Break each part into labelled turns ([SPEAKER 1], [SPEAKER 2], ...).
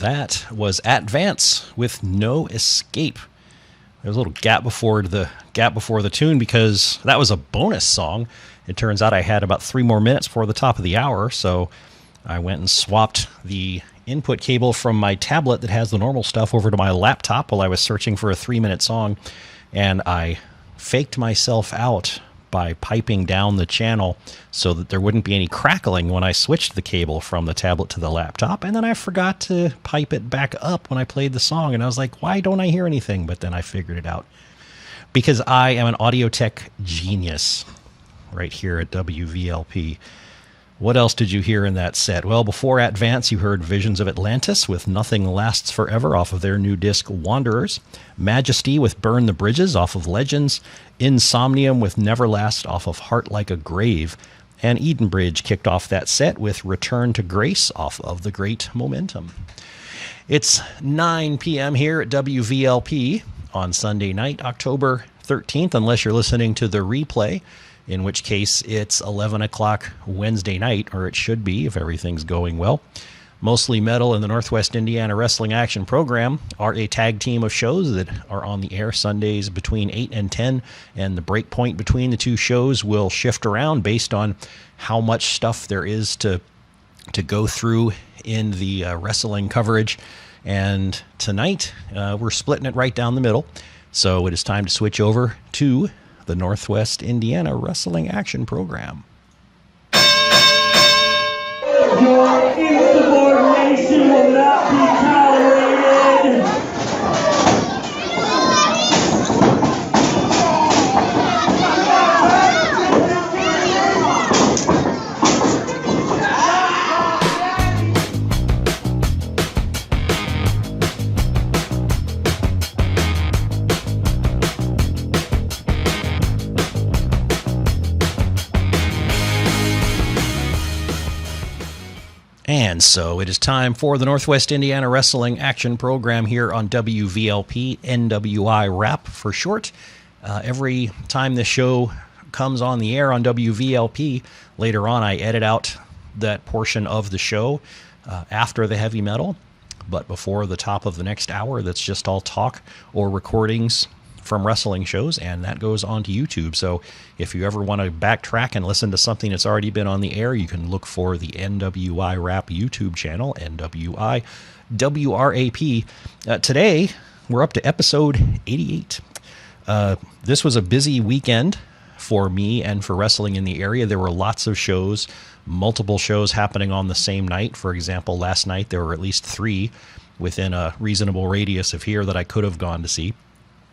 [SPEAKER 1] That was Advance with No Escape. There's a little gap before the tune because that was a bonus song. It turns out I had about 3 more minutes before the top of the hour, so I went and swapped the input cable from my tablet that has the normal stuff over to my laptop while I was searching for a 3-minute song, and I faked myself out by piping down the channel so that there wouldn't be any crackling when I switched the cable from the tablet to the laptop. And then I forgot to pipe it back up when I played the song. And I was like, why don't I hear anything? But then I figured it out. Because I am an audio tech genius right here at WVLP. What else did you hear in that set? Well, before Advance, you heard Visions of Atlantis with Nothing Lasts Forever off of their new disc, Wanderers. Majesty with Burn the Bridges off of Legends. Insomnium with Neverlast off of Heart Like a Grave. And Edenbridge kicked off that set with Return to Grace off of The Great Momentum. It's 9 p.m. here at WVLP on Sunday night, October 13th, unless you're listening to the replay, in which case it's 11 o'clock Wednesday night, or it should be if everything's going well. Mostly Metal and the Northwest Indiana Wrestling Action Program are a tag team of shows that are on the air Sundays between 8 and 10, and the break point between the two shows will shift around based on how much stuff there is to go through in the wrestling coverage. And tonight, we're splitting it right down the middle, so it is time to switch over to the Northwest Indiana Wrestling Action Program.
[SPEAKER 2] Your insubordination will not be tolerated.
[SPEAKER 1] And so it is time for the Northwest Indiana Wrestling Action Program here on WVLP, NWIWRAP for short. Every time this show comes on the air on WVLP, later on I edit out that portion of the show after the heavy metal, but before the top of the next hour, that's just all talk or recordings from wrestling shows, and that goes onto YouTube. So if you ever want to backtrack and listen to something that's already been on the air, you can look for the NWIWRAP YouTube channel, NWIWRAP. Today, we're up to episode 88. This was a busy weekend for me and for wrestling in the area. There were lots of shows, multiple shows happening on the same night. For example, last night there were at least 3 within a reasonable radius of here that I could have gone to see.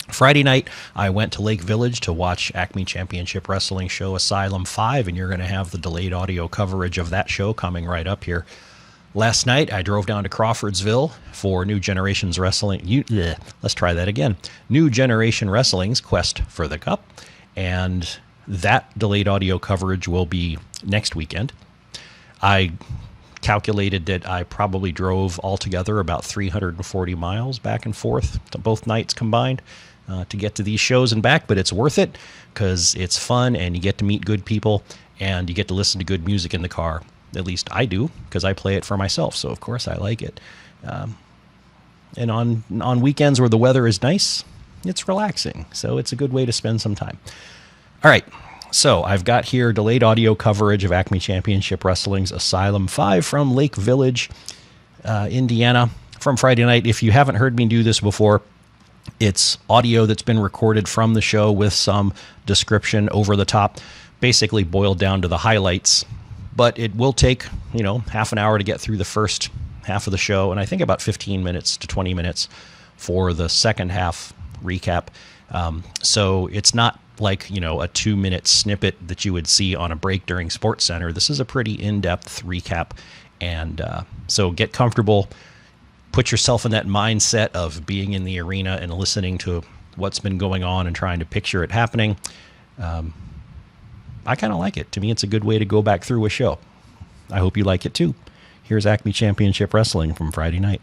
[SPEAKER 1] Friday night, I went to Lake Village to watch Acme Championship Wrestling show Asylum 5, and you're going to have the delayed audio coverage of that show coming right up here. Last night, I drove down to Crawfordsville for New Generation Wrestling's Quest for the Cup, and that delayed audio coverage will be next weekend. I calculated that I probably drove altogether about 340 miles back and forth to both nights combined to get to these shows and back, but it's worth it because it's fun and you get to meet good people and you get to listen to good music in the car. At least I do, because I play it for myself, so of course I like it. And on weekends where the weather is nice, it's relaxing, so it's a good way to spend some time. All right. So I've got here delayed audio coverage of Acme Championship Wrestling's Asylum 5 from Lake Village, Indiana, from Friday night. If you haven't heard me do this before, it's audio that's been recorded from the show with some description over the top, basically boiled down to the highlights. But it will take, half an hour to get through the first half of the show, and I think about 15 minutes to 20 minutes for the second half recap. So it's not like, a 2-minute snippet that you would see on a break during Sports Center. This is a pretty in-depth recap. And so get comfortable, put yourself in that mindset of being in the arena and listening to what's been going on and trying to picture it happening. I kind of like it. To me, it's a good way to go back through a show. I hope you like it too. Here's Acme Championship Wrestling from Friday night.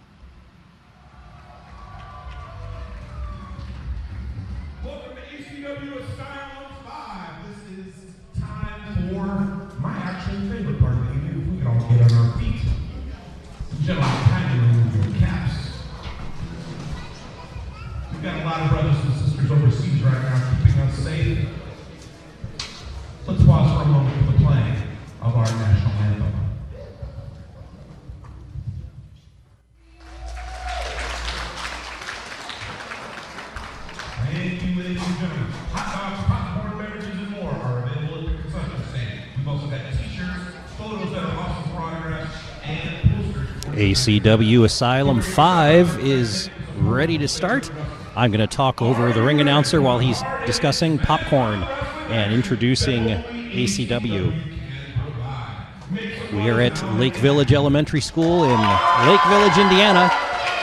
[SPEAKER 3] Gentlemen, kindly remove your cap
[SPEAKER 1] ACW Asylum 5 is ready to start. I'm going to talk over the ring announcer while he's discussing popcorn and introducing ACW. We are at Lake Village Elementary School in Lake Village, Indiana,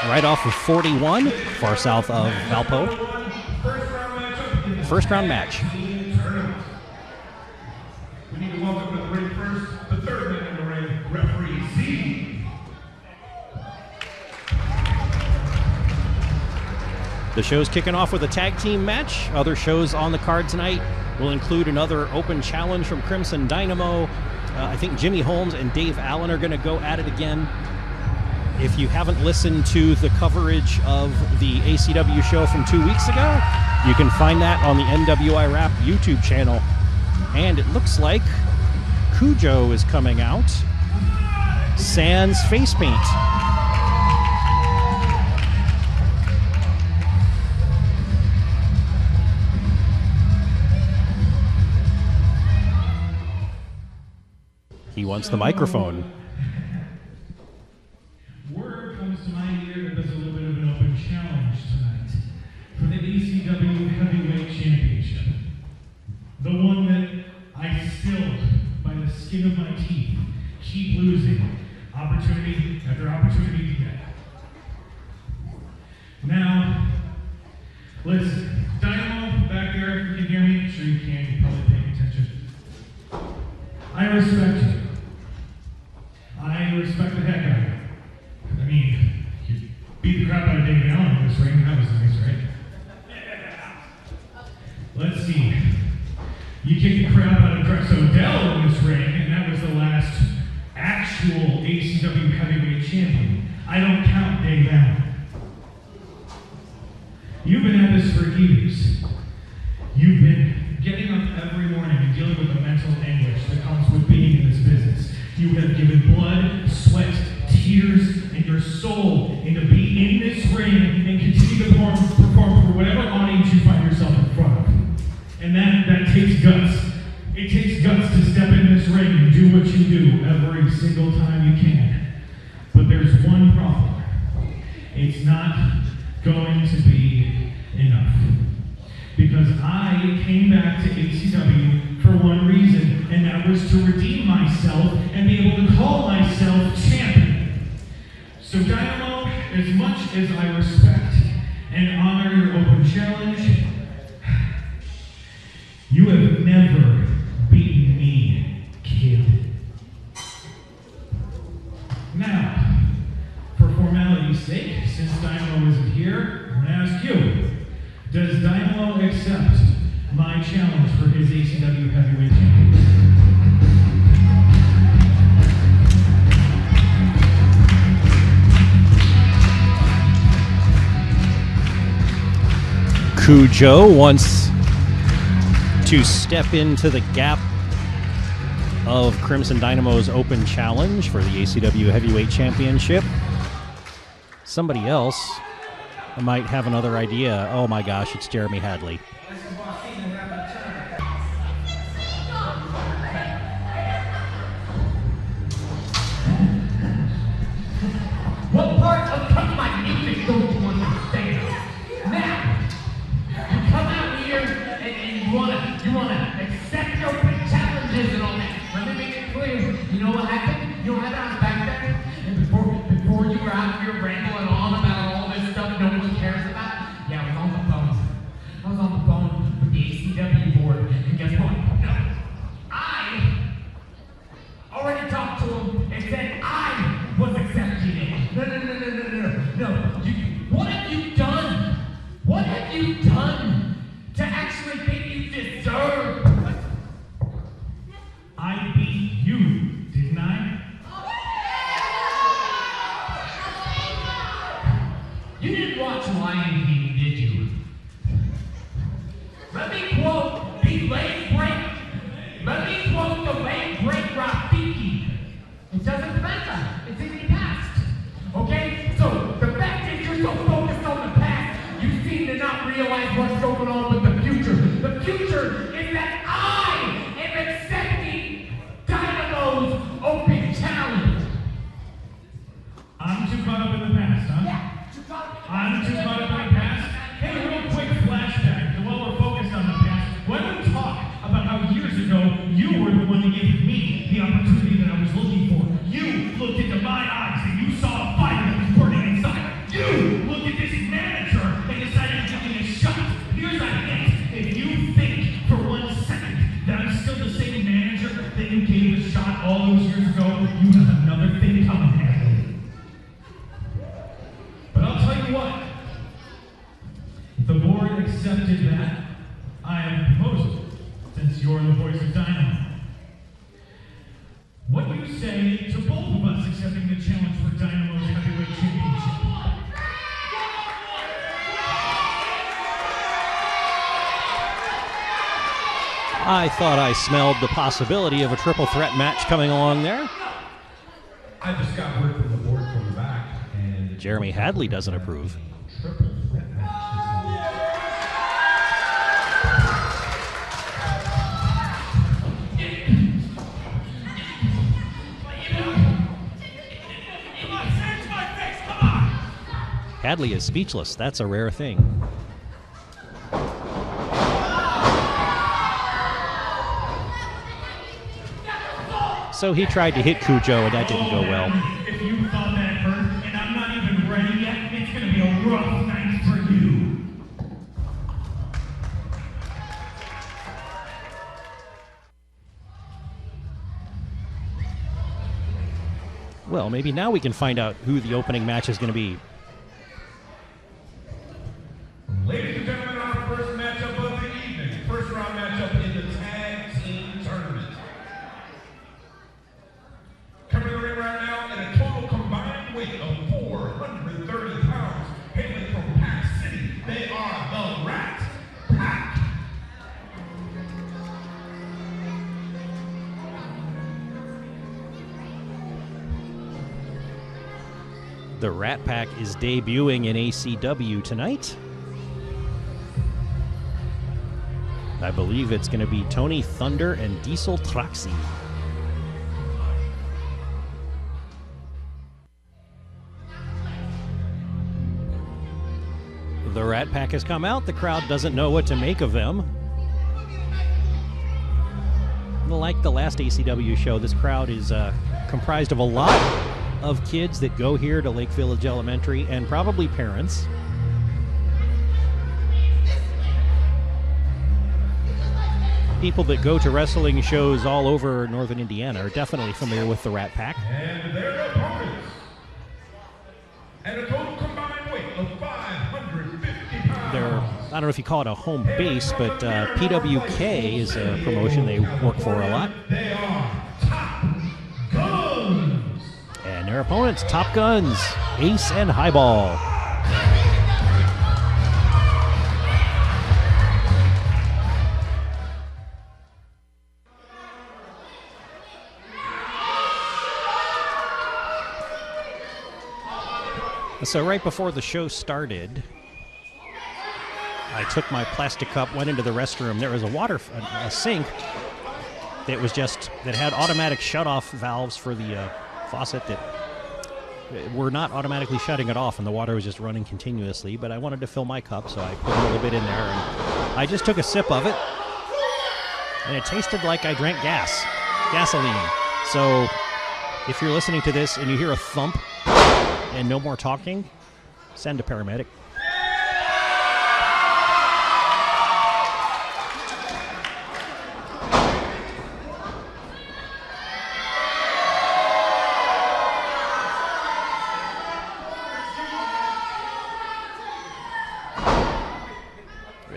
[SPEAKER 1] right off of 41, far south of Valpo. First round match.
[SPEAKER 3] We need to welcome to the ring first, the third man in the ring, referee Z.
[SPEAKER 1] The show's kicking off with a tag team match. Other shows on the card tonight will include another open challenge from Crimson Dynamo. I think Jimmy Holmes and Dave Allen are going to go at it again. If you haven't listened to the coverage of the ACW show from 2 weeks ago, you can find that on the NWIWRAP YouTube channel. And it looks like Cujo is coming out. Sans face paint. He wants the microphone.
[SPEAKER 3] Word comes to my ear that there's a little bit of an open challenge tonight for the ACW Heavyweight Championship. The one that I still, by the skin of my teeth, keep losing opportunity after opportunity to get. Now, listen, Dynamo back there, if you can hear me, I'm sure you can, you're probably paying attention. I respect you. I respect the heck out of you. I mean, you beat the crap out of Dave Allen in this ring, that was nice, right? Let's see. You kicked the crap out of Chris Odell in this ring, and that was the last actual ACW Heavyweight Champion. I don't count Dave Allen. You've been at this for years. You've been getting up every morning and dealing with the mental anguish that comes with being in this business. You have given blood, sweat, tears, and your soul into being in this ring and continue to perform for whatever audience you find yourself in front of. And that takes guts. It takes guts to step in this ring and do what you do every single time you can. But there's one problem. It's not going to be enough. Because I came back to ACW for one reason, and that was to redeem myself and be able to call myself champion. So Dynamo, as much as I respect and honor your open challenge, you have never beaten me, kid. Now, for formality's sake, since Dynamo isn't here, I'm going to ask you, does Dynamo accept my challenge for his ACW Heavyweight Championship?
[SPEAKER 1] Cujo wants to step into the gap of Crimson Dynamo's open challenge for the ACW Heavyweight Championship. Somebody else might have another idea. Oh my gosh, it's Jeremy Hadley.
[SPEAKER 4] What part of my music don't you understand? Now, you come out here and you wanna accept your big challenges and all that. Let me make it clear. You know what happened? You know what happened? I was back there, and before you were out here rambling on about all this stuff no one cares about. Yeah, I was on the phone. I was on the phone with the ACW board, and guess what? No, I already talked to him and said I was accepting it. No. What have you done? What have you done to actually think you deserve?
[SPEAKER 3] I beat you, didn't I?
[SPEAKER 4] You didn't watch Lion King, did you? Let me quote the leg break. Let me quote the leg break Rafiki. It doesn't matter. It's in the past. Okay? So the fact is you're so focused on the past, you seem to not realize what's going on with the future. The future is that I am accepting Dynamo's open challenge.
[SPEAKER 3] I I'm too caught up in the past. Hey, real quick flashback. While we're focused on the past, why don't we talk about how years ago you were the one that gave me the opportunity that I was looking for? You looked into my eyes and you saw a fire that was burning inside. You looked at this manager and decided to give me a shot. Here's a hint. If you think for 1 second that I'm still the same manager that you gave a shot all those years ago, you have another thing coming, Hadley. But I'll tell you what. If the board accepted that, I am proposing, since you're the voice of Dynamo. What do you say to both of us accepting the challenge for Dynamo's heavyweight championship?
[SPEAKER 1] I thought I smelled the possibility of a triple threat match coming along there.
[SPEAKER 5] I just got word from the board from the back, and
[SPEAKER 1] Jeremy Hadley doesn't approve.
[SPEAKER 5] triple threat match.
[SPEAKER 1] Hadley is speechless. That's a rare thing. So he tried to hit Cujo, and that didn't go well.
[SPEAKER 3] If you thought that hurt, and I'm not even ready yet, it's going to be a rough night for you.
[SPEAKER 1] Well, maybe now we can find out who the opening match is going to be.
[SPEAKER 5] Ladies and gentlemen, our first matchup of the evening. First round matchup in the tag team tournament. Coming to the ring right now at a total combined weight of 430 pounds, hailing from Pack City, they are the Rat Pack.
[SPEAKER 1] The Rat Pack is debuting in ACW tonight. I believe it's going to be Tony Thunder and Diesel Traxi. The Rat Pack has come out. The crowd doesn't know what to make of them. Like the last ACW show, this crowd is comprised of a lot of kids that go here to Lake Village Elementary and probably parents. People that go to wrestling shows all over northern Indiana are definitely familiar with the Rat Pack.
[SPEAKER 5] And their opponents, at a total combined weight of 550 pounds.
[SPEAKER 1] They're, I don't know if you call it a home base, but PWK is a promotion they work for a lot.
[SPEAKER 5] They are Top Guns.
[SPEAKER 1] And their opponents, Top Guns, Ace and Highball. So right before the show started, I took my plastic cup, went into the restroom. There was a sink that had automatic shut-off valves for the faucet that were not automatically shutting it off, and the water was just running continuously. But I wanted to fill my cup, so I put a little bit in there, and I just took a sip of it, and it tasted like I drank gasoline. So if you're listening to this and you hear a thump and no more talking, send a paramedic.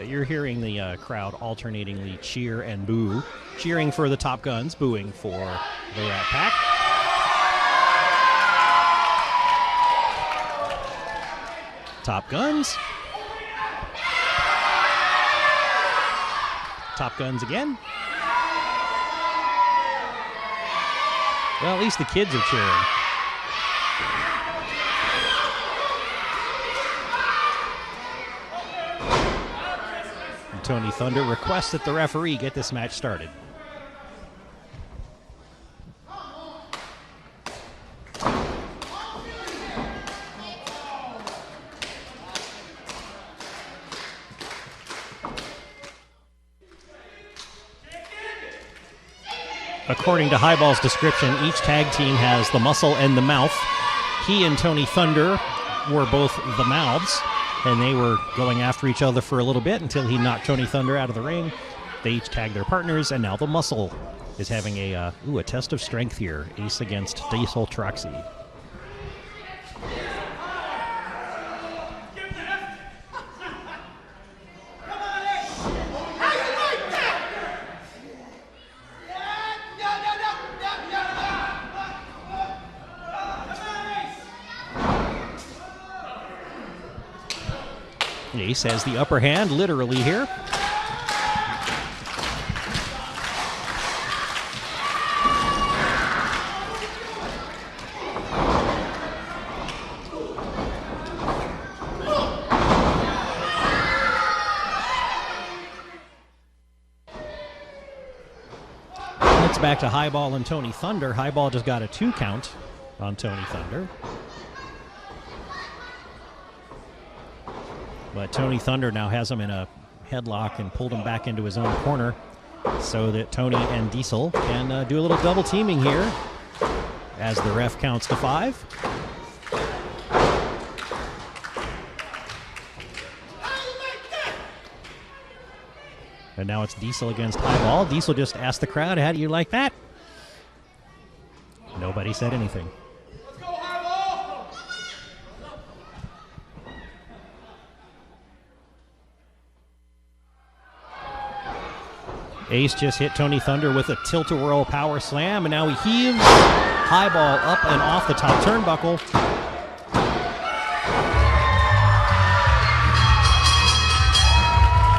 [SPEAKER 1] You're hearing the crowd alternatingly cheer and boo. Cheering for the Top Guns, booing for the Rat Pack. Top Guns. Top Guns again. Well, at least the kids are cheering. And Tony Thunder requests that the referee get this match started. According to Highball's description, each tag team has the muscle and the mouth. He and Tony Thunder were both the mouths, and they were going after each other for a little bit until he knocked Tony Thunder out of the ring. They each tagged their partners, and now the muscle is having a test of strength here. Ace against Diesel Troxy. Ace has the upper hand, literally here. It's back to Highball and Tony Thunder. Highball just got a 2 count on Tony Thunder. But Tony Thunder now has him in a headlock and pulled him back into his own corner so that Tony and Diesel can do a little double teaming here as the ref counts to 5. And now it's Diesel against Highball. Diesel just asked the crowd, how do you like that? Nobody said anything.
[SPEAKER 5] Let's go, Highball!
[SPEAKER 1] Ace just hit Tony Thunder with a tilt-a-whirl power slam, and now he heaves Highball up and off the top turnbuckle.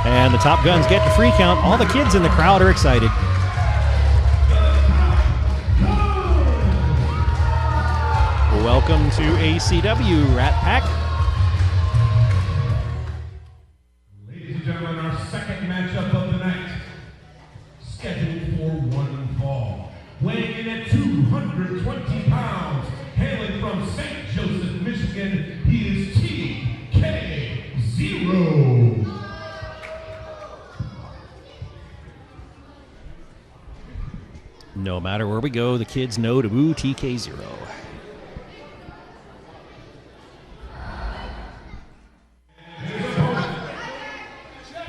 [SPEAKER 1] And the Top Guns get the free count. All the kids in the crowd are excited. Welcome to ACW, Rat Pack.
[SPEAKER 5] Ladies and gentlemen, our second matchup of the night, scheduled for one fall. Weighing in at 220 pounds, hailing from St. Joseph, Michigan, he is TK0.
[SPEAKER 1] No matter where we go, the kids know to boo TK0.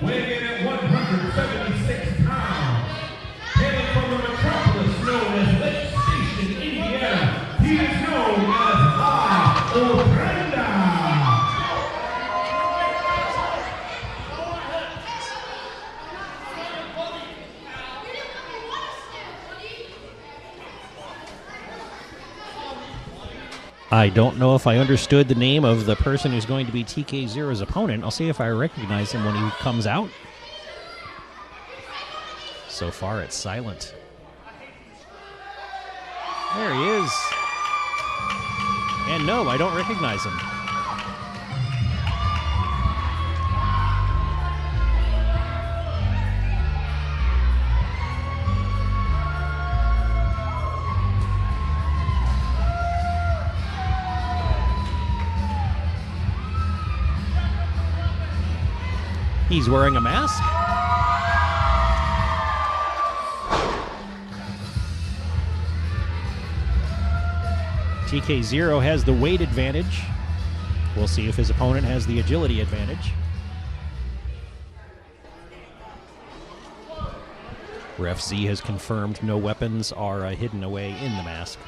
[SPEAKER 5] Weighing in at 176 pounds, hailing from the metropolis known as Lake Station, Indiana, he is known as La Ofrenda.
[SPEAKER 1] I don't know if I understood the name of the person who's going to be TK0's opponent. I'll see if I recognize him when he comes out. So far, it's silent. There he is. And no, I don't recognize him. He's wearing a mask. TK0 has the weight advantage. We'll see if his opponent has the agility advantage. Ref Z has confirmed no weapons are hidden away in the mask.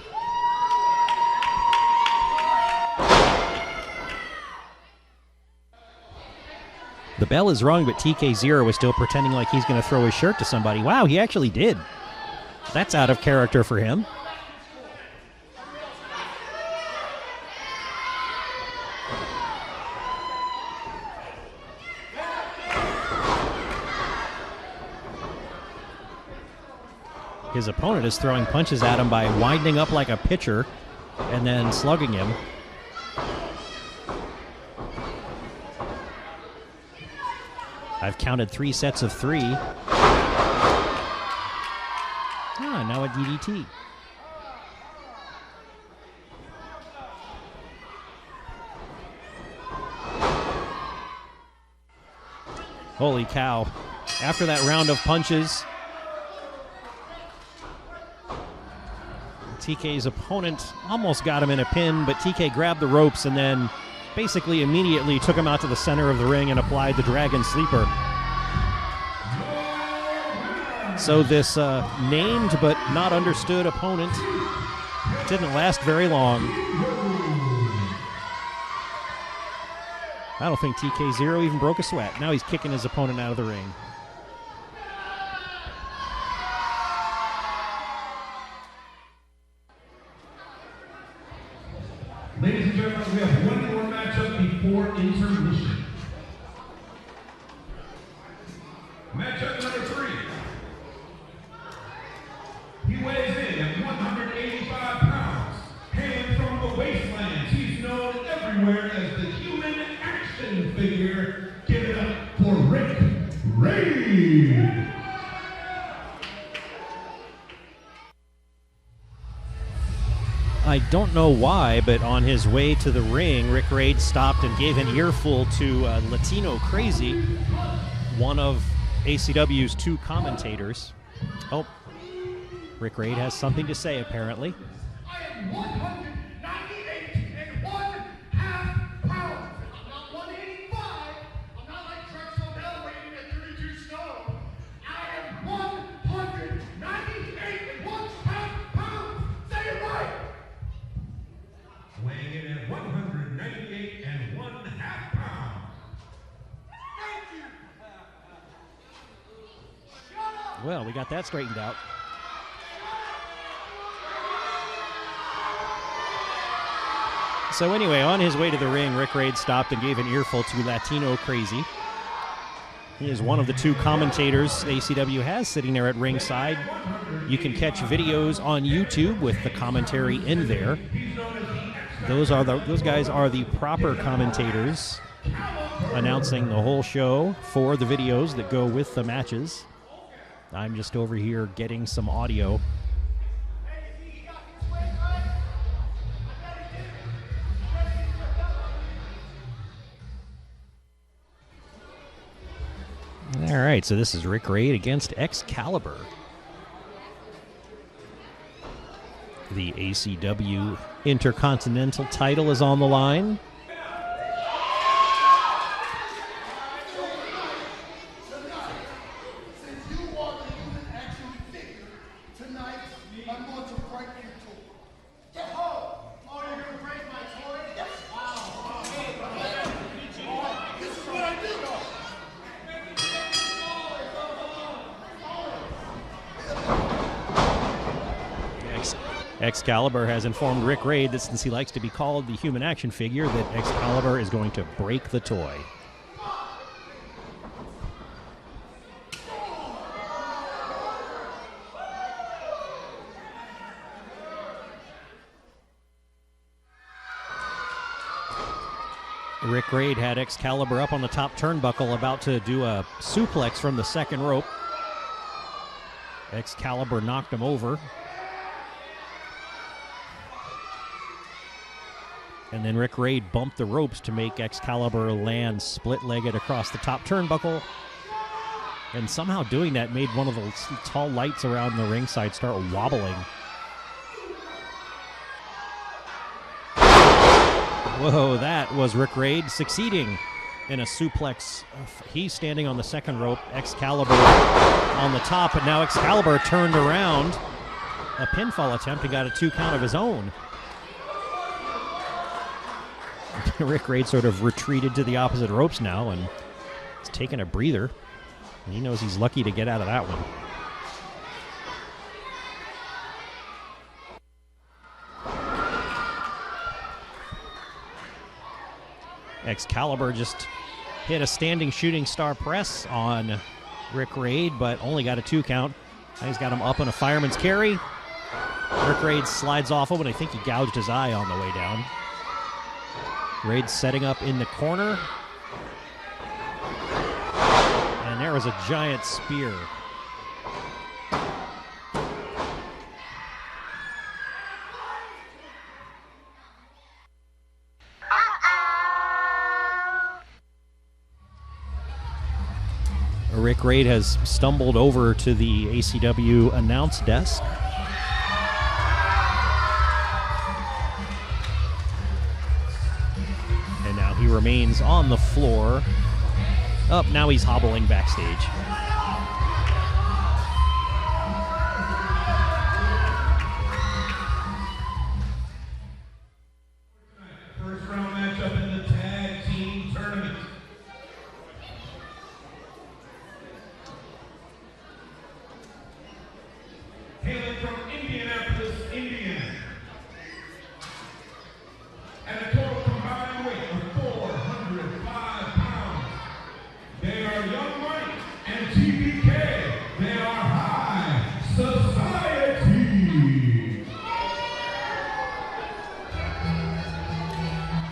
[SPEAKER 1] The bell is rung, but TK0 is still pretending like he's going to throw his shirt to somebody. Wow, he actually did. That's out of character for him. His opponent is throwing punches at him by winding up like a pitcher and then slugging him. I've counted 3 sets of 3. Ah, now a DDT. Holy cow. After that round of punches, TK's opponent almost got him in a pin, but TK grabbed the ropes and then basically immediately took him out to the center of the ring and applied the Dragon Sleeper. So this named but not understood opponent didn't last very long. I don't think TK0 even broke a sweat. Now he's kicking his opponent out of the ring.
[SPEAKER 5] Ladies and gentlemen, we have one more matchup before intermission. Matchup number 3. He weighs in at 185 pounds. Hailing from the wastelands, he's known everywhere as the human action figure. Give it up for Rick Reed.
[SPEAKER 1] I don't know why, but on his way to the ring, Rick Reed stopped and gave an earful to Latino Crazy, one of ACW's 2 commentators. Oh, Rick Reed has something to say, apparently.
[SPEAKER 4] I am 198 and 1/2 pounds. I'm not 185. I'm not like Drexel Bell weighing at 32 stone. I am 198 and 1/2 pounds. Say it right.
[SPEAKER 5] Weighing in at 198 and 1/2 pounds.
[SPEAKER 4] Thank you.
[SPEAKER 1] Well, we got that straightened out. So anyway, on his way to the ring, Rick Reed stopped and gave an earful to Latino Crazy. He is one of the 2 commentators ACW has sitting there at ringside. You can catch videos on YouTube with the commentary in there. Those guys are the proper commentators announcing the whole show for the videos that go with the matches. I'm just over here getting some audio. All right, so this is Rick Reed against Excalibur. The ACW Intercontinental title is on the line.
[SPEAKER 6] Since you are the human action figure, tonight I'm going to break your toy. Get home! Oh, you're going to break my toy? Yes. Wow. This is what I do.
[SPEAKER 1] Excalibur has informed Rick Reed that since he likes to be called the human action figure, that Excalibur is going to break the toy. Rick Reed had Excalibur up on the top turnbuckle, about to do a suplex from the second rope. Excalibur knocked him over. And then Rick Reed bumped the ropes to make Excalibur land split-legged across the top turnbuckle. And somehow doing that made one of the tall lights around the ringside start wobbling. Whoa, that was Rick Reed succeeding in a suplex. He's standing on the second rope, Excalibur on the top, and now Excalibur turned around. A pinfall attempt and got a 2 count of his own. Rick Reed sort of retreated to the opposite ropes now and is taking a breather. And he knows he's lucky to get out of that one. Excalibur just hit a standing shooting star press on Rick Reed, but only got a 2 count. Now he's got him up on a fireman's carry. Rick Reed slides off him, and I think he gouged his eye on the way down. Reed setting up in the corner. And there was a giant spear. Rick Reed has stumbled over to the ACW announce desk. remains on the floor. Oh, now he's hobbling backstage.
[SPEAKER 5] First round matchup in the tag team tournament. Hailing from Indianapolis, Indiana. At a total combined weight of 405 pounds. They are Young Money and TBK. They are High Society.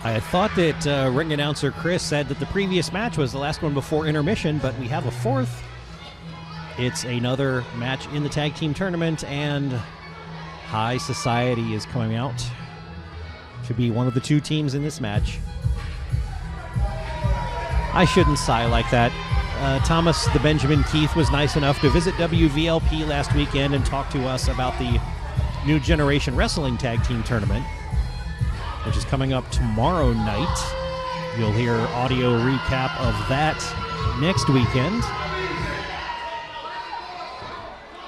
[SPEAKER 1] I thought that ring announcer Chris said that the previous match was the last one before intermission, but we have a fourth. It's another match in the tag team tournament, and High Society is coming out to be one of the two teams in this match. I shouldn't sigh like that. Thomas the Benjamin Keith was nice enough to visit WVLP last weekend and talk to us about the New Generation Wrestling Tag Team Tournament, which is coming up tomorrow night. You'll hear audio recap of that next weekend.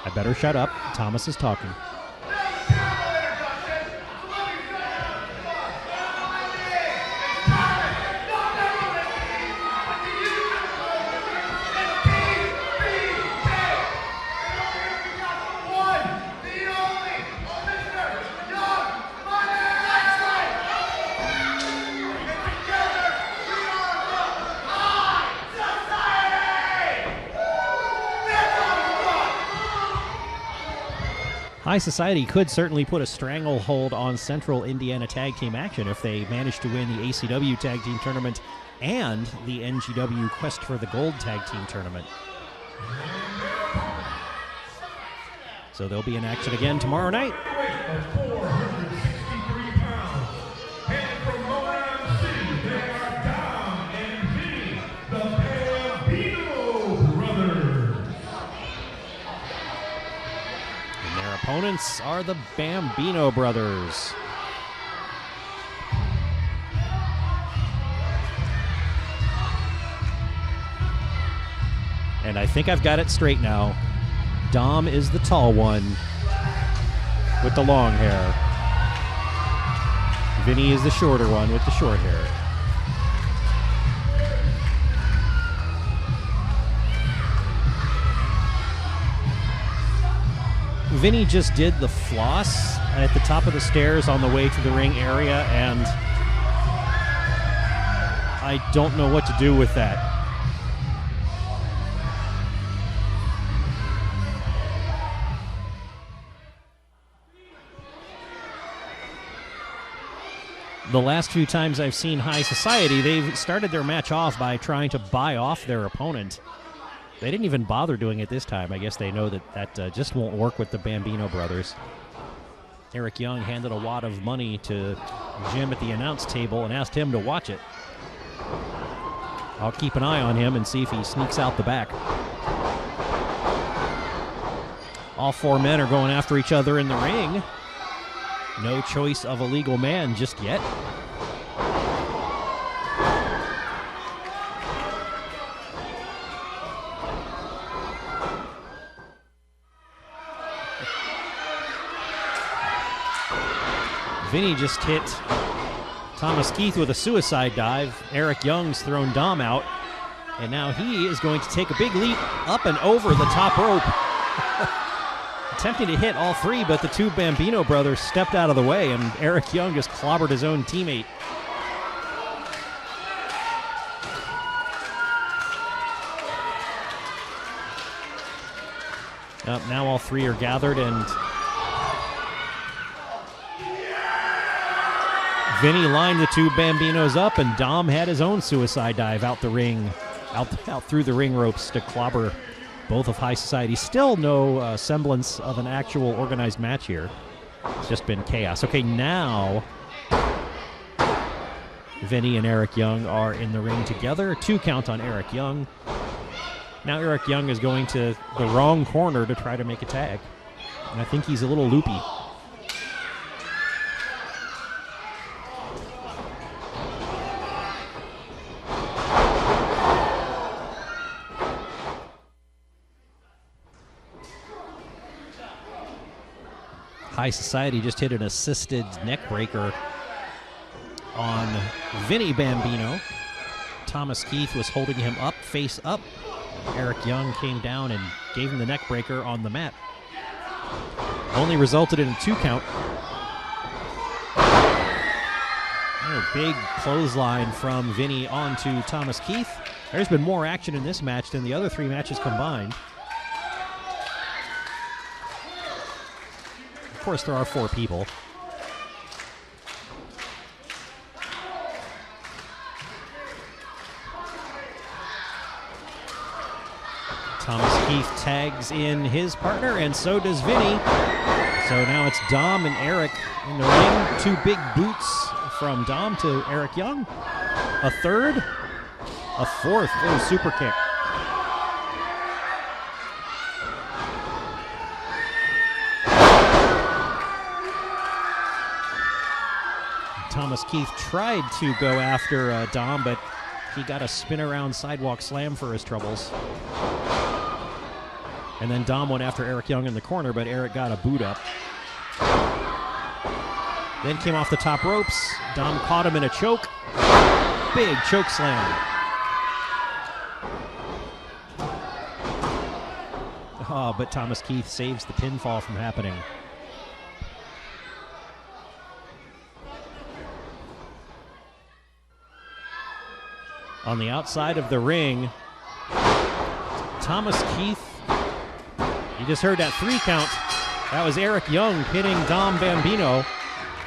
[SPEAKER 1] I better shut up. Thomas is talking. High Society could certainly put a stranglehold on Central Indiana Tag Team action if they manage to win the ACW Tag Team Tournament and the NGW Quest for the Gold Tag Team Tournament. So they'll be in action again tomorrow night. Opponents are the Bambino brothers. And I think I've got it straight now. Dom is the tall one with the long hair. Vinny is the shorter one with the short hair. Vinny just did the floss at the top of the stairs on the way to the ring area, and I don't know what to do with that. The last few times I've seen High Society, they've started their match off by trying to buy off their opponent. They didn't even bother doing it this time. I guess they know that just won't work with the Bambino brothers. Eric Young handed a wad of money to Jim at the announce table and asked him to watch it. I'll keep an eye on him and see if he sneaks out the back. All four men are going after each other in the ring. No choice of a legal man just yet. Vinny just hit Thomas Keith with a suicide dive. Eric Young's thrown Dom out. And now he is going to take a big leap up and over the top rope. Attempting to hit all three, but the two Bambino brothers stepped out of the way, and Eric Young just clobbered his own teammate. Now all three are gathered, and Vinny lined the two Bambinos up, and Dom had his own suicide dive out the ring, out through the ring ropes to clobber both of High Society. Still no semblance of an actual organized match here. It's just been chaos. Okay, now Vinny and Eric Young are in the ring together. 2 count on Eric Young. Now Eric Young is going to the wrong corner to try to make a tag. And I think he's a little loopy. High Society just hit an assisted neck breaker on Vinny Bambino. Thomas Keith was holding him up, face up. Eric Young came down and gave him the neck breaker on the mat. Only resulted in a 2 count. A big clothesline from Vinny onto Thomas Keith. There's been more action in this match than the other 3 matches combined. Of course, there are 4 people. Thomas Keith tags in his partner, and so does Vinny. So now it's Dom and Eric in the ring. 2 big boots from Dom to Eric Young. A third, a fourth. Oh, super kick. Thomas Keith tried to go after Dom, but he got a spin around sidewalk slam for his troubles. And then Dom went after Eric Young in the corner, but Eric got a boot up. Then came off the top ropes. Dom caught him in a choke. Big choke slam. Oh, but Thomas Keith saves the pinfall from happening. On the outside of the ring, Thomas Keith, you just heard that 3 count. That was Eric Young hitting Dom Bambino.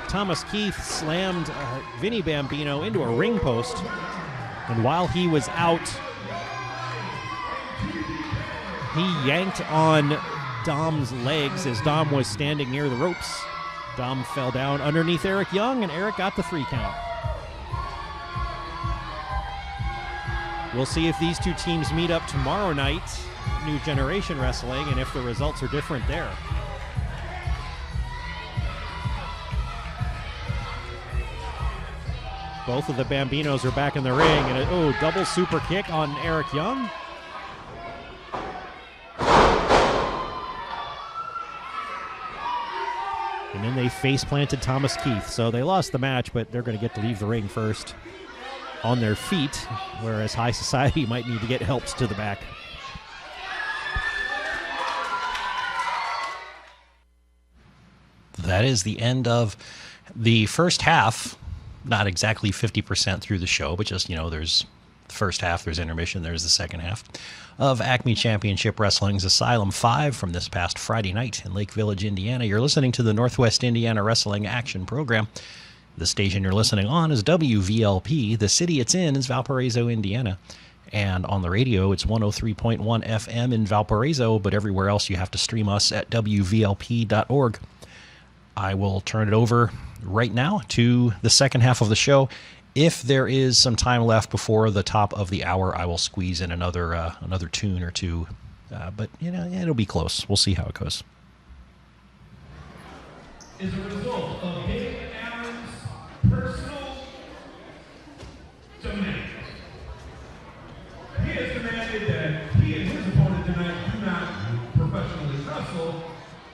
[SPEAKER 1] Thomas Keith slammed Vinny Bambino into a ring post. And while he was out, he yanked on Dom's legs as Dom was standing near the ropes. Dom fell down underneath Eric Young, and Eric got the 3 count. We'll see if these 2 teams meet up tomorrow night, New Generation Wrestling, and if the results are different there. Both of the Bambinos are back in the ring, and double super kick on Eric Young. And then they face planted Thomas Keith, so they lost the match, but they're going to get to leave the ring first on their feet, whereas High Society might need to get helped to the back. That is the end of the first half. Not exactly 50% through the show, but just, there's the first half, there's intermission, there's the second half of Acme Championship Wrestling's Asylum 5 from this past Friday night in Lake Village, Indiana. You're listening to the Northwest Indiana Wrestling Action Program. The station you're listening on is WVLP. The city it's in is Valparaiso, Indiana. And on the radio, it's 103.1 FM in Valparaiso, but everywhere else you have to stream us at WVLP.org. I will turn it over right now to the second half of the show. If there is some time left before the top of the hour, I will squeeze in another tune or 2. But, it'll be close. We'll see how it goes.
[SPEAKER 5] Is a result of David Allen's personal demand. He has demanded that he and his opponent tonight do not professionally wrestle.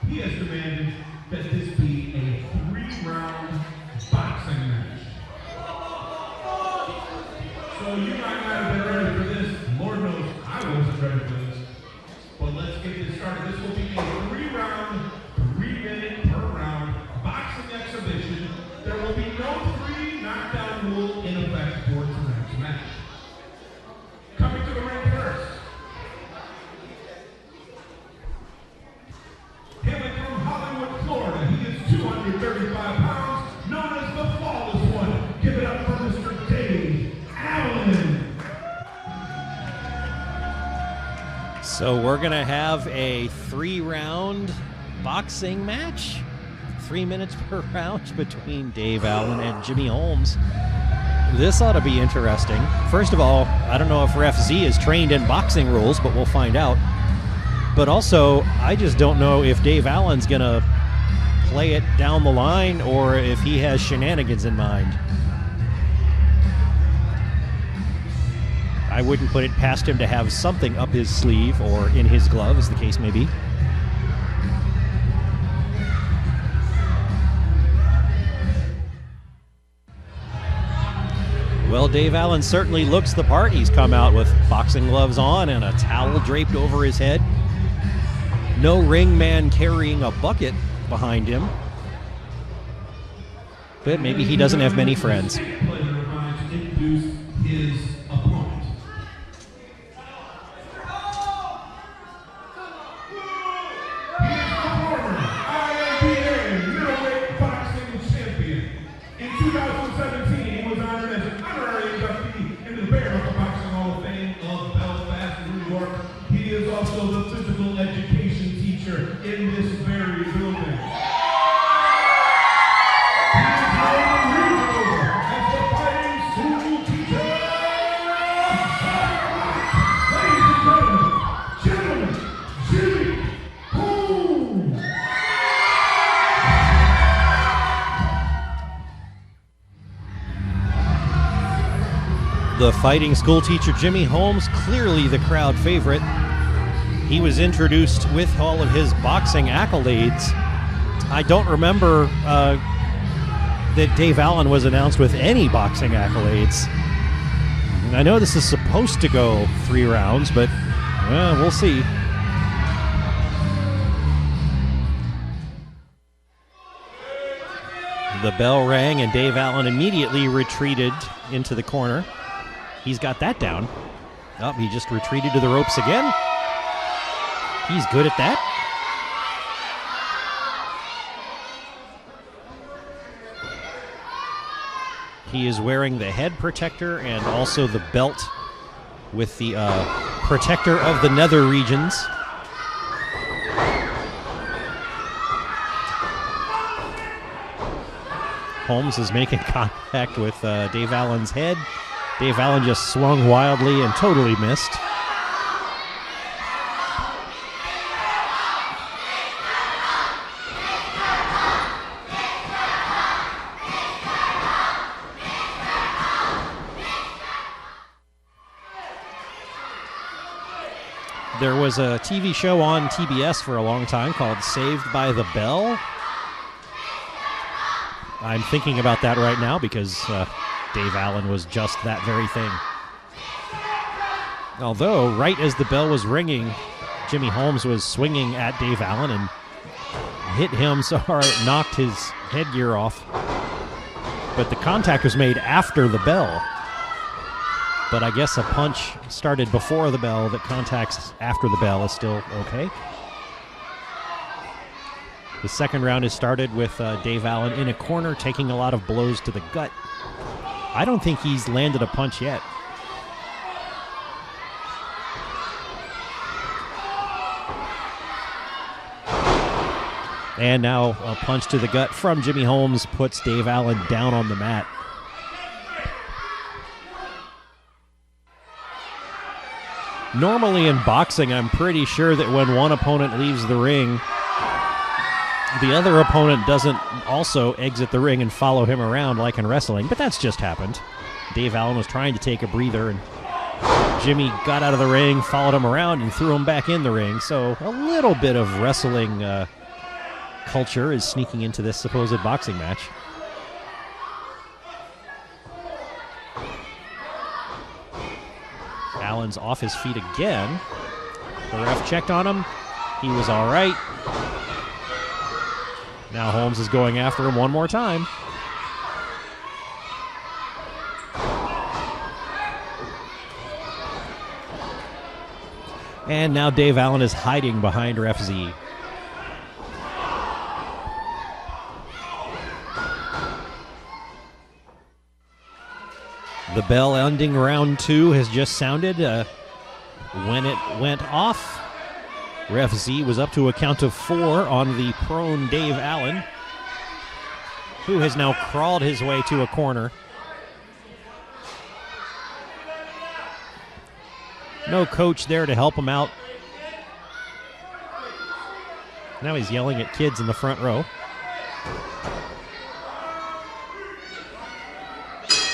[SPEAKER 5] He has demanded that this be a 3-round boxing match. So you might not have been ready for this. Lord knows I wasn't ready for this. But let's get this started. This will be a 3-round, 3-minute per round boxing exhibition. There will be no 3 knockdown rule in effect for tonight's match. Coming to the ring first. Hailing from Hollywood, Florida, he is 235 pounds, known as the Flawless One. Give it up for Mr. Dave Allen.
[SPEAKER 1] So we're going to have a 3-round boxing match. 3 minutes per round between Dave Allen and Jimmy Holmes. This ought to be interesting. First of all, I don't know if Ref Z is trained in boxing rules, but we'll find out. But also, I just don't know if Dave Allen's going to play it down the line or if he has shenanigans in mind. I wouldn't put it past him to have something up his sleeve or in his glove, as the case may be. Well, Dave Allen certainly looks the part. He's come out with boxing gloves on and a towel draped over his head. No ring man carrying a bucket behind him. But maybe he doesn't have many friends.
[SPEAKER 5] In this very building.
[SPEAKER 1] The fighting school teacher Jimmy Holmes, clearly the crowd favorite. He was introduced with all of his boxing accolades. I don't remember that Dave Allen was announced with any boxing accolades. I know this is supposed to go 3 rounds, but we'll see. The bell rang and Dave Allen immediately retreated into the corner. He's got that down. Oh, he just retreated to the ropes again. He's good at that. He is wearing the head protector and also the belt with the protector of the nether regions. Holmes is making contact with Dave Allen's head. Dave Allen just swung wildly and totally missed. There was a TV show on TBS for a long time called Saved by the Bell. I'm thinking about that right now because Dave Allen was just that very thing. Although, right as the bell was ringing, Jimmy Holmes was swinging at Dave Allen and hit him so hard it knocked his headgear off. But the contact was made after the bell. But I guess a punch started before the bell that contacts after the bell is still okay. The second round has started with Dave Allen in a corner taking a lot of blows to the gut. I don't think he's landed a punch yet. And now a punch to the gut from Jimmy Holmes puts Dave Allen down on the mat. Normally in boxing, I'm pretty sure that when one opponent leaves the ring, the other opponent doesn't also exit the ring and follow him around like in wrestling, but that's just happened. Dave Allen was trying to take a breather, and Jimmy got out of the ring, followed him around, and threw him back in the ring. So a little bit of wrestling culture is sneaking into this supposed boxing match. Allen's off his feet again. The ref checked on him. He was all right. Now Holmes is going after him one more time. And now Dave Allen is hiding behind Ref Z. The bell ending round 2 has just sounded. When it went off, Ref Z was up to a count of 4 on the prone Dave Allen, who has now crawled his way to a corner. No coach there to help him out. Now he's yelling at kids in the front row.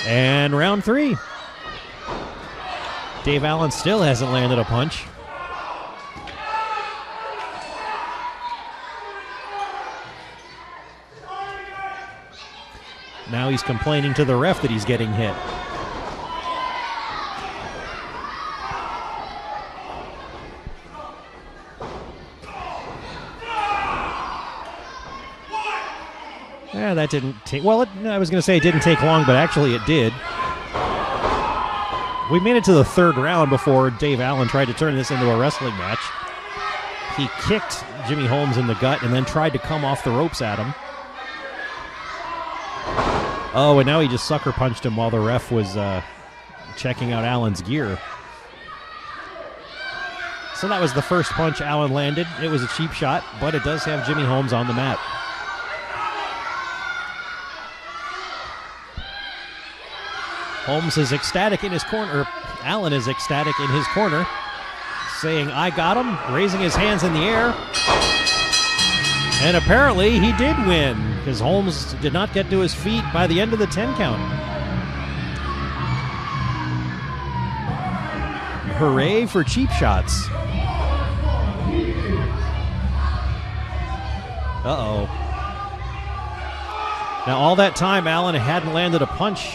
[SPEAKER 1] And round 3. Dave Allen still hasn't landed a punch. Now he's complaining to the ref that he's getting hit. Yeah, that didn't take... Well, I was going to say it didn't take long, but actually it did. We made it to the third round before Dave Allen tried to turn this into a wrestling match. He kicked Jimmy Holmes in the gut and then tried to come off the ropes at him. Oh, and now he just sucker punched him while the ref was checking out Allen's gear. So that was the first punch Allen landed. It was a cheap shot, but it does have Jimmy Holmes on the mat. Holmes is ecstatic in his corner. Allen is ecstatic in his corner, saying, "I got him," raising his hands in the air. And apparently he did win, because Holmes did not get to his feet by the end of the 10 count. Hooray for cheap shots. Uh-oh. Now, all that time, Allen hadn't landed a punch.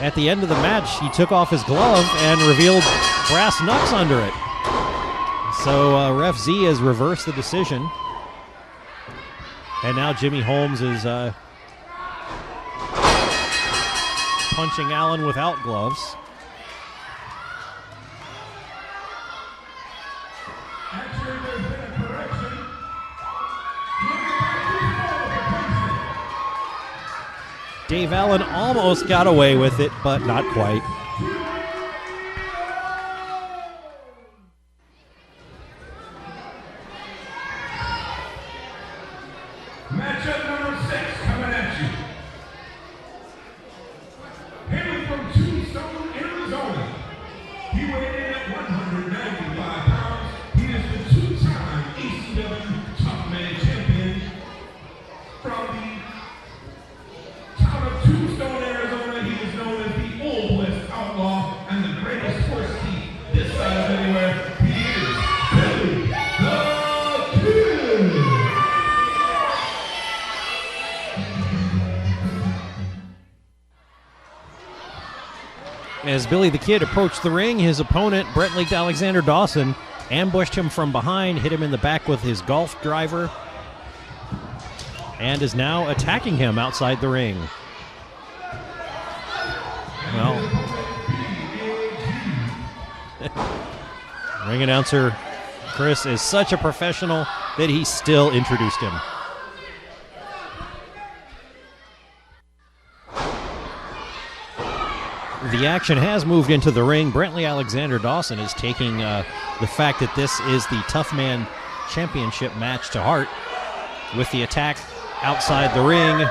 [SPEAKER 1] At the end of the match, he took off his glove and revealed brass knucks under it. So Ref Z has reversed the decision. And now Jimmy Holmes is punching Allen without gloves.
[SPEAKER 5] Actually, there's been a correction.
[SPEAKER 1] Dave Allen almost got away with it, but not quite.
[SPEAKER 5] Matchup number 6 coming at you. Hailing from Tombstone, Arizona. He weighed in at 195 pounds. He is the two-time ACW Tough Man Champion from the town of Tombstone, Arizona. He is known as the Old West Outlaw and the greatest horse thief this side of anywhere. He is Billy the Kid.
[SPEAKER 1] As Billy the Kid approached the ring, his opponent, Brentley Alexander Dawson, ambushed him from behind, hit him in the back with his golf driver, and is now attacking him outside the ring. Well, ring announcer Chris is such a professional that he still introduced him. The action has moved into the ring. Brentley Alexander Dawson is taking the fact that this is the Tough Man Championship match to heart with the attack outside the ring.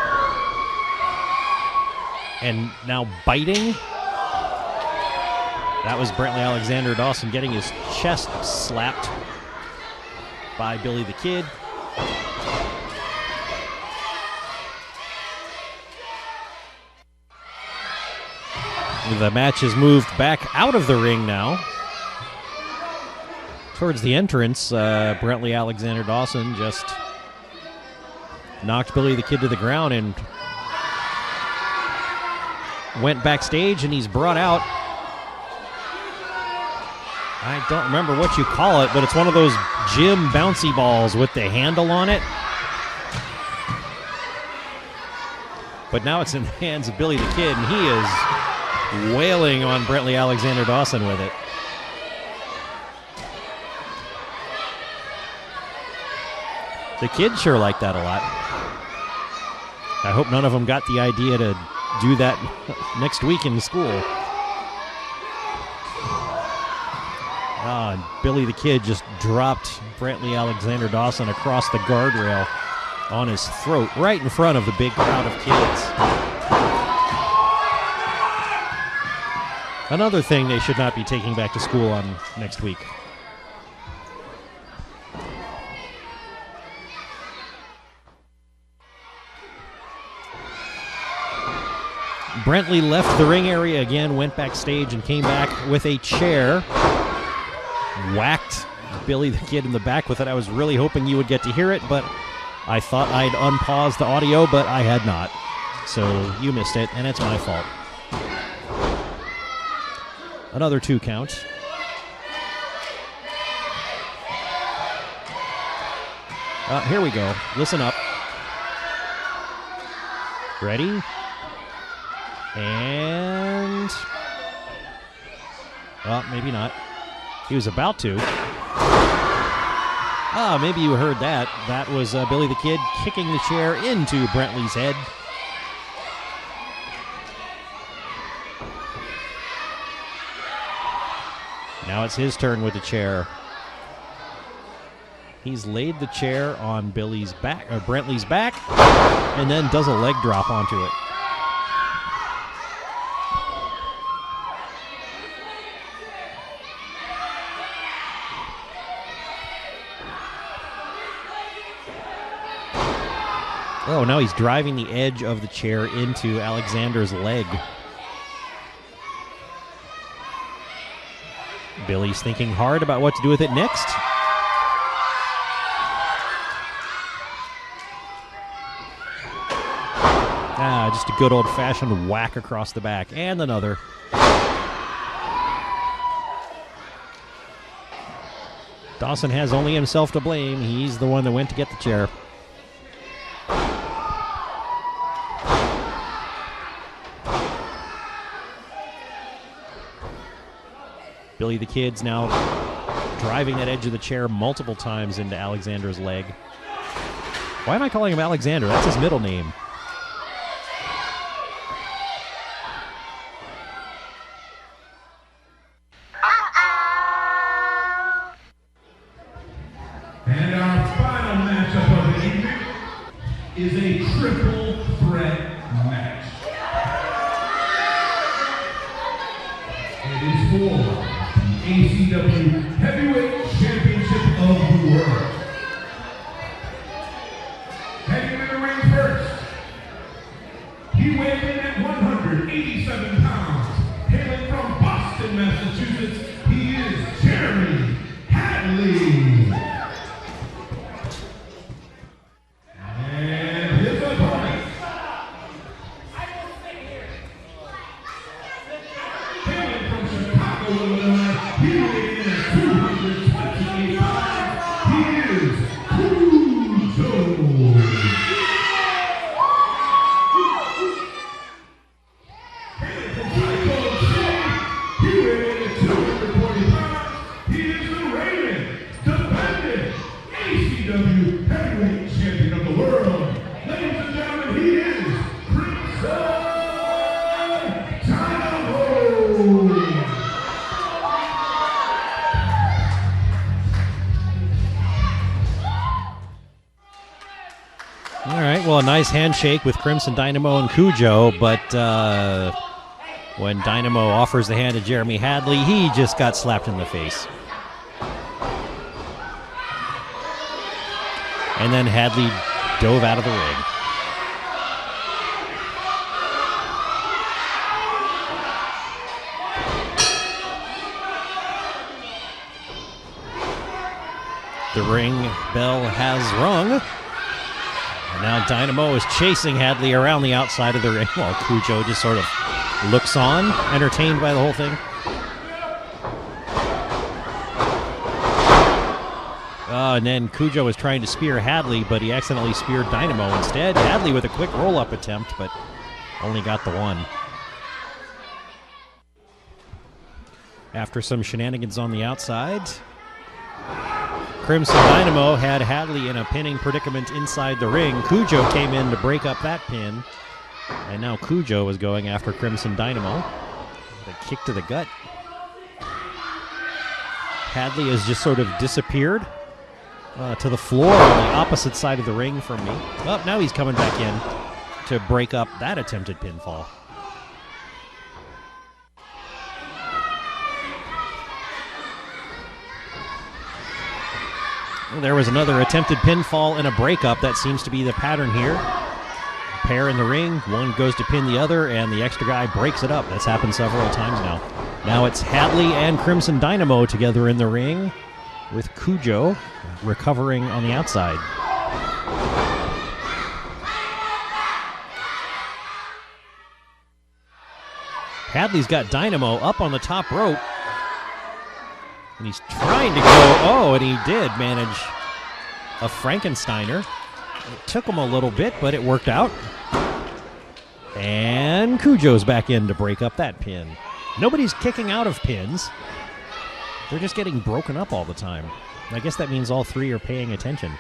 [SPEAKER 1] And now biting. That was Brentley Alexander Dawson getting his chest slapped by Billy the Kid. The match has moved back out of the ring now. Towards the entrance, Brentley Alexander Dawson just knocked Billy the Kid to the ground and went backstage, and he's brought out, I don't remember what you call it, but it's one of those gym bouncy balls with the handle on it. But now it's in the hands of Billy the Kid, and he is wailing on Brentley Alexander Dawson with it. The Kid sure liked that a lot. I hope none of them got the idea to do that next week in school. And Billy the Kid just dropped Brentley Alexander Dawson across the guardrail on his throat right in front of the big crowd of kids. Another thing they should not be taking back to school on next week. Brentley left the ring area again, went backstage, and came back with a chair. Whacked Billy the Kid in the back with it. I was really hoping you would get to hear it, but I thought I'd unpause the audio, but I had not. So you missed it, and it's my fault. Another 2 count. Here we go. Listen up. Ready? And... oh, maybe not. He was about to. Ah, maybe you heard that. That was Billy the Kid kicking the chair into Brentley's head. Now it's his turn with the chair. He's laid the chair on Billy's back, or Brentley's back, and then does a leg drop onto it. Oh, now he's driving the edge of the chair into Alexander's leg. Billy's thinking hard about what to do with it next. Ah, just a good old-fashioned whack across the back. And another. Dawson has only himself to blame. He's the one that went to get the chair. Billy the Kid's now driving that edge of the chair multiple times into Alexander's leg. Why am I calling him Alexander? That's his middle name.
[SPEAKER 5] And our final matchup of the evening is a triple threat match. It is for ACW Heavyweight Championship of the World. Heading to the ring first, he weighed in at 187 pounds, hailing from Boston, Massachusetts, he is Jeremy Hadley. And his opponent, hailing from Chicago, Illinois, he weighed in at 228 pounds. He is Cujo. Hailing from Cyclone City, he weighed in at 240 pounds. He is the reigning, defending ACW Heavyweight Champion of the World. Ladies and gentlemen, he is Crimson Dynamo.
[SPEAKER 1] All right, well, a nice handshake with Crimson Dynamo and Cujo, but when Dynamo offers the hand to Jeremy Hadley, he just got slapped in the face. And then Hadley dove out of the ring. The ring bell has rung. And now Dynamo is chasing Hadley around the outside of the ring while Cujo just sort of looks on, entertained by the whole thing. And then Cujo was trying to spear Hadley, but he accidentally speared Dynamo instead. Hadley with a quick roll-up attempt, but only got the one. After some shenanigans on the outside, Crimson Dynamo had Hadley in a pinning predicament inside the ring. Cujo came in to break up that pin, and now Cujo is going after Crimson Dynamo with a kick to the gut. Hadley has just sort of disappeared to the floor on the opposite side of the ring from me. Oh, now he's coming back in to break up that attempted pinfall. Well, there was another attempted pinfall and a breakup. That seems to be the pattern here. A pair in the ring, one goes to pin the other, and the extra guy breaks it up. That's happened several times now. Now it's Hadley and Crimson Dynamo together in the ring, with Cujo recovering on the outside. Hadley's got Dynamo up on the top rope, and he's trying to go, oh, and he did manage a Frankensteiner. It took him a little bit, but it worked out. And Cujo's back in to break up that pin. Nobody's kicking out of pins. They're just getting broken up all the time. I guess that means all three are paying attention.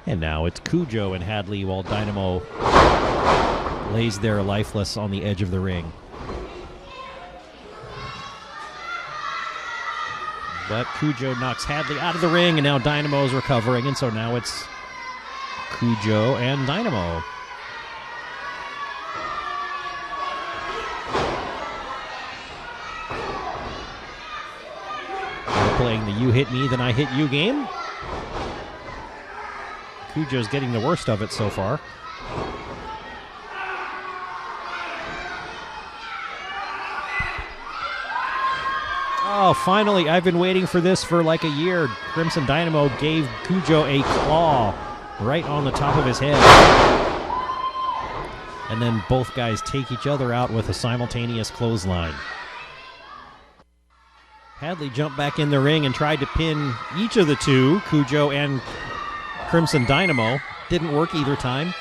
[SPEAKER 1] And now it's Cujo and Hadley while Dynamo lays there lifeless on the edge of the ring. But Cujo knocks Hadley out of the ring, and now Dynamo's recovering, and so now it's Cujo and Dynamo. They're playing the you hit me, then I hit you game. Cujo's getting the worst of it so far. Oh, finally, I've been waiting for this for like a year. Crimson Dynamo gave Cujo a claw right on the top of his head. And then both guys take each other out with a simultaneous clothesline. Hadley jumped back in the ring and tried to pin each of the two, Cujo and Crimson Dynamo. Didn't work either time.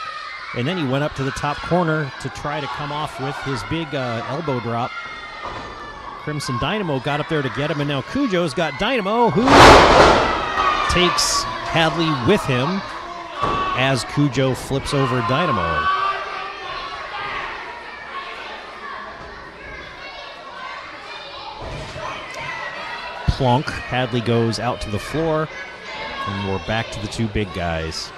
[SPEAKER 1] And then he went up to the top corner to try to come off with his big elbow drop. Crimson Dynamo got up there to get him, and now Cujo's got Dynamo, who takes Hadley with him as Cujo flips over Dynamo. Plonk. Hadley goes out to the floor, and we're back to the two big guys.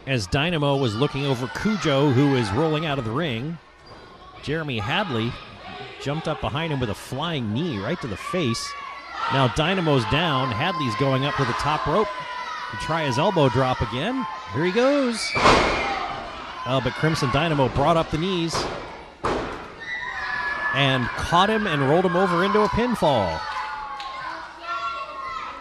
[SPEAKER 1] As Dynamo was looking over Cujo, who is rolling out of the ring, Jeremy Hadley jumped up behind him with a flying knee right to the face. Now Dynamo's down. Hadley's going up to the top rope to try his elbow drop again. Here he goes. But Crimson Dynamo brought up the knees and caught him and rolled him over into a pinfall.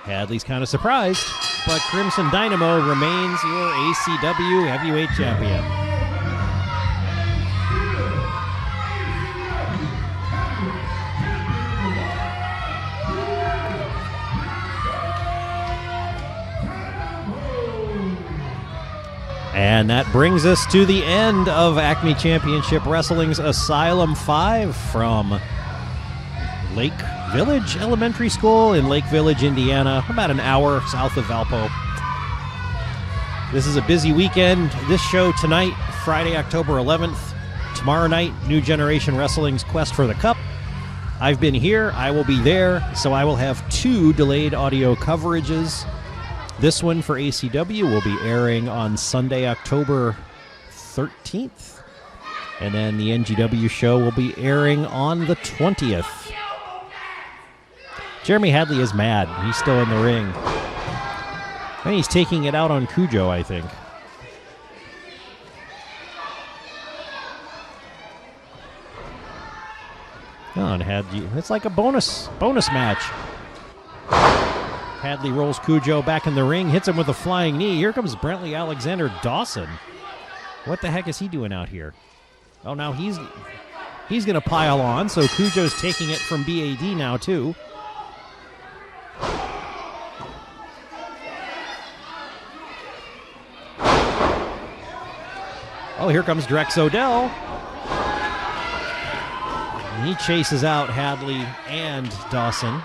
[SPEAKER 1] Hadley's kind of surprised, but Crimson Dynamo remains your ACW Heavyweight Champion. And that brings us to the end of Acme Championship Wrestling's Asylum 5 from Lake Village Elementary School in Lake Village, Indiana, about an hour south of Valpo. This is a busy weekend. This show tonight, Friday, October 11th. Tomorrow night, New Generation Wrestling's Quest for the Cup. I've been here. I will be there. So I will have two delayed audio coverages. This one for ACW will be airing on Sunday, October 13th. And then the NGW show will be airing on the 20th. Jeremy Hadley is mad. He's still in the ring. And he's taking it out on Cujo, I think. Come on, Hadley. It's like a bonus match. Hadley rolls Cujo back in the ring, hits him with a flying knee. Here comes Brentley Alexander Dawson. What the heck is he doing out here? Oh, now he's going to pile on, so Cujo's taking it from BAD now, too. Oh, here comes Drex Odell. And he chases out Hadley and Dawson.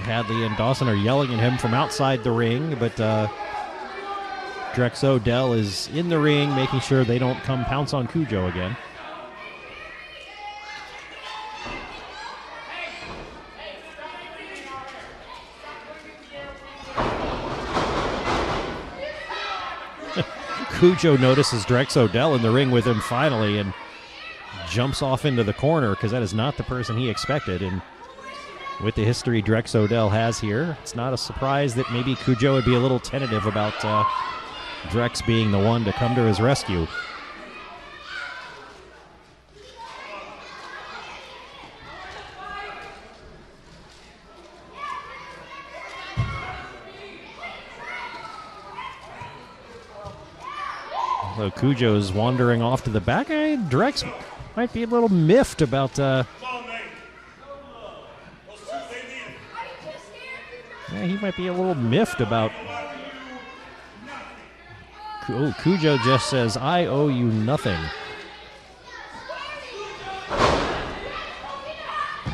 [SPEAKER 1] Hadley and Dawson are yelling at him from outside the ring, but Drex Odell is in the ring, making sure they don't come pounce on Cujo again. Cujo notices Drex Odell in the ring with him finally and jumps off into the corner because that is not the person he expected. And with the history Drex Odell has here, it's not a surprise that maybe Cujo would be a little tentative about Drex being the one to come to his rescue. So Cujo's wandering off to the back. Drex might be a little miffed about... yeah, he might be a little miffed about... Oh, Cujo just says, I owe you nothing.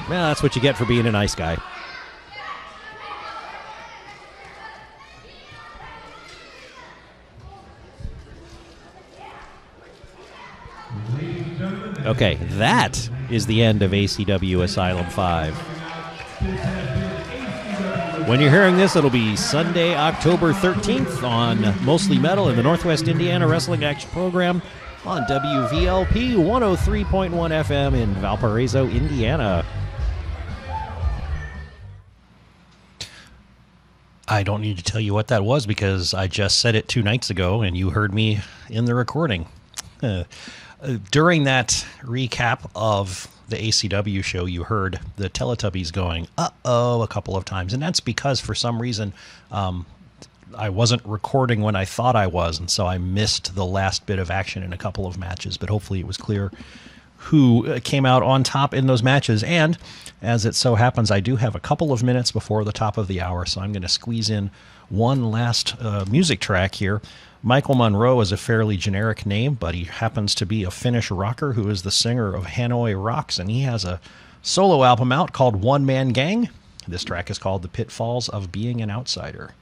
[SPEAKER 1] Well, that's what you get for being a nice guy. Okay, that is the end of ACW Asylum 5. When you're hearing this, it'll be Sunday, October 13th on Mostly Metal in the Northwest Indiana Wrestling Action Program on WVLP 103.1 FM in Valparaiso, Indiana. I don't need to tell you what that was because I just said it 2 nights ago and you heard me in the recording. During that recap of the ACW show, you heard the Teletubbies going, uh-oh, a couple of times. And that's because for some reason I wasn't recording when I thought I was, and so I missed the last bit of action in a couple of matches. But hopefully it was clear who came out on top in those matches. And as it so happens, I do have a couple of minutes before the top of the hour, so I'm going to squeeze in one last music track here. Michael Monroe is a fairly generic name, but he happens to be a Finnish rocker who is the singer of Hanoi Rocks, and he has a solo album out called One Man Gang. This track is called The Pitfalls of Being an Outsider.